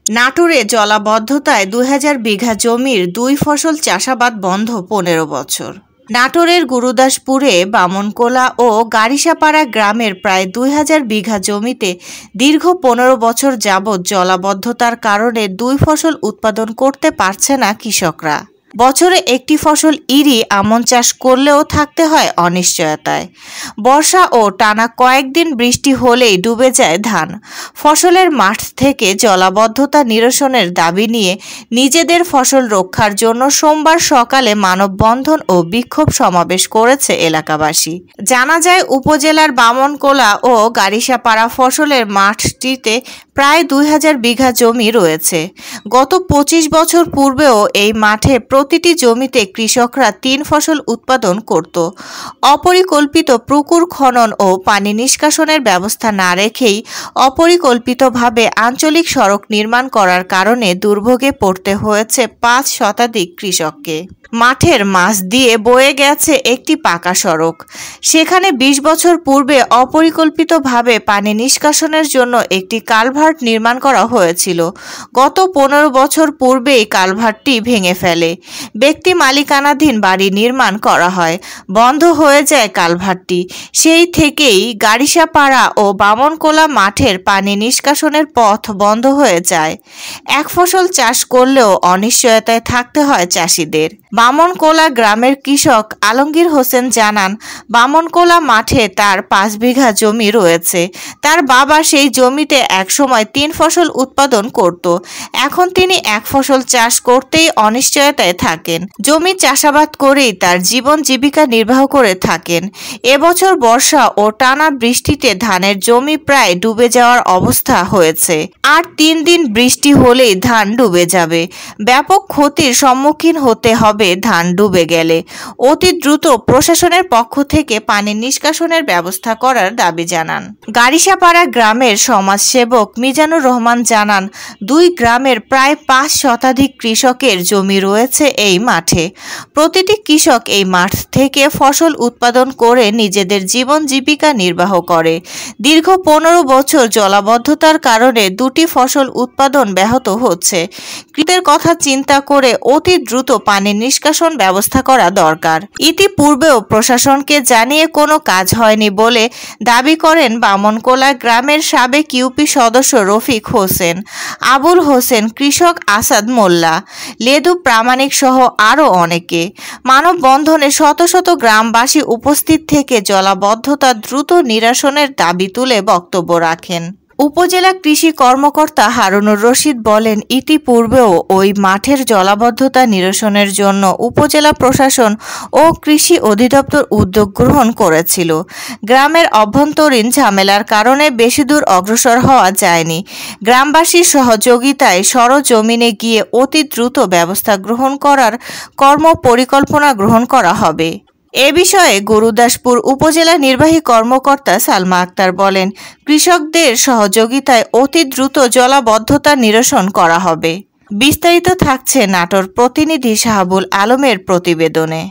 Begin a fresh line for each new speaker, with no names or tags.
নাটোরে জলাবদ্ধতায় ২০০০ বিঘা জমির ২ ফসল চাষাবাদ বন্ধ ১৫ বছর। নাটোরের গুরুদাসপুরে বামনকোলা ও গাড়িসাপাড়া গ্রামের প্রায় ২০০০ বিঘা জমিতে দীর্ঘ ১৫ বছর যাবৎ জলাবদ্ধতার কারণে ২ ফসল উৎপাদন করতে পারছে না কৃষকরা। বছরে একটি ফসল ইরি আমন চাষ করলেও থাকতে হয় অনিশ্চয়তায়। বর্ষা ও টানা কয়েকদিন বৃষ্টি হলেই ডুবে যায় ধান। ফসলের মাঠ থেকে জলাবদ্ধতা নিরসনের দাবি নিয়ে নিজেদের ফসল রক্ষার জন্য সোমবার সকালে মানববন্ধন ও বিক্ষোভ সমাবেশ করেছে এলাকাবাসী। জানা যায়, উপজেলার বামনকোলা ও গাড়িসাপাড়া ফসলের মাঠটিতে প্রায় ২০০০ বিঘা জমি রয়েছে। গত ২৫ বছর পূর্বেও এই মাঠে প্রতিটি জমিতে কৃষকরা ৩ ফসল উৎপাদন করত। অপরিকল্পিত পুকুর খনন ও পানি নিষ্কাশনের ব্যবস্থা না রেখেই অপরিকল্পিতভাবে আঞ্চলিক সড়ক নির্মাণ করার কারণে দুর্ভোগে পড়তে হয়েছে ৫ শতাধিক কৃষককে। মাঠের মাঝ দিয়ে বয়ে গেছে একটি পাকা সড়ক। সেখানে ২০ বছর পূর্বে অপরিকল্পিতভাবে পানি নিষ্কাশনের জন্য একটি কালভার্ট নির্মাণ করা হয়েছিল। গত ১৫ বছর পূর্বেই কালভার্টটি ভেঙে ফেলে ব্যক্তি মালিকানাধীন বাড়ি নির্মাণ করা হয়। বন্ধ হয়ে যায় কালভার্টটি। সেই থেকেই গাড়িসাপাড়া ও বামনকোলা মাঠের পানি নিষ্কাশনের পথ বন্ধ হয়ে যায়। এক ফসল চাষ করলেও অনিশ্চয়তায় থাকতে হয় চাষিদের। বামনকোলা গ্রামের কৃষক আলমগীর হোসেন জানান, বামনকোলা মাঠে তার ৫ বিঘা জমি রয়েছে। তার বাবা সেই জমিতে একসময় ৩ ফসল উৎপাদন করত। এখন তিনি এক ফসল চাষ করতেই অনিশ্চয়তায় থাকেন। জমি চাষাবাদ করেই তার জীবন জীবিকা নির্বাহ করে থাকেন। এবছর বর্ষা ও টানা বৃষ্টিতে ধানের জমি প্রায় ডুবে যাওয়ার অবস্থা হয়েছে। আর ৩ দিন বৃষ্টি হলেই ধান ডুবে যাবে। ব্যাপক ক্ষতির সম্মুখীন হতে হবে ধান ডুবে গেলে। অতি দ্রুত প্রশাসনের পক্ষ থেকে পানি নিষ্কাশনের ব্যবস্থা করার দাবি জানান। গাড়িসাপাড়া গ্রামের সমাজসেবক মিজানুর রহমান জানান, ২ গ্রামের প্রায় ৫ শতাধিক কৃষকের জমি রয়েছে এই মাঠে। প্রতিটি কৃষক এই মাঠ থেকে ফসল উৎপাদন করে নিজেদের জীবন জীবিকা নির্বাহ করে। দীর্ঘ ১৫ বছর জলাবদ্ধতার কারণে ২টি ফসল উৎপাদন ব্যাহত হচ্ছে। কৃষকদের কথা চিন্তা করে অতি দ্রুত পানি নিষ্কাশন ব্যবস্থা করা দরকার। ইতিপূর্বেও প্রশাসনকে জানিয়ে কোনো কাজ হয়নি বলে দাবি করেন বামনকোলা গ্রামের সাবেক ইউপি সদস্য রফিক হোসেন, আবুল হোসেন, কৃষক আসাদ মোল্লা, লেদু প্রামাণিক সহ আরও অনেকে। মানববন্ধনে শত শত গ্রামবাসী উপস্থিত থেকে জলাবদ্ধতা দ্রুত নিরসনের দাবি তুলে বক্তব্য রাখেন। উপজেলা কৃষি কর্মকর্তা হারুনুর রশিদ বলেন, ইতিপূর্বেও ওই মাঠের জলাবদ্ধতা নিরসনের জন্য উপজেলা প্রশাসন ও কৃষি অধিদপ্তর উদ্যোগ গ্রহণ করেছিল। গ্রামের অভ্যন্তরীণ ঝামেলার কারণে বেশি দূর অগ্রসর হওয়া যায়নি। গ্রামবাসীর সহযোগিতায় সরজমিনে গিয়ে অতি দ্রুত ব্যবস্থা গ্রহণ করার কর্মপরিকল্পনা গ্রহণ করা হবে। এ বিষয়ে গুরুদাসপুর উপজেলা নির্বাহী কর্মকর্তা সালমা আক্তার বলেন, কৃষকদের সহযোগিতায় অতি দ্রুত জলাবদ্ধতা নিরসন করা হবে। বিস্তারিত থাকছে নাটোর প্রতিনিধি শাহাবুল আলমের প্রতিবেদনে।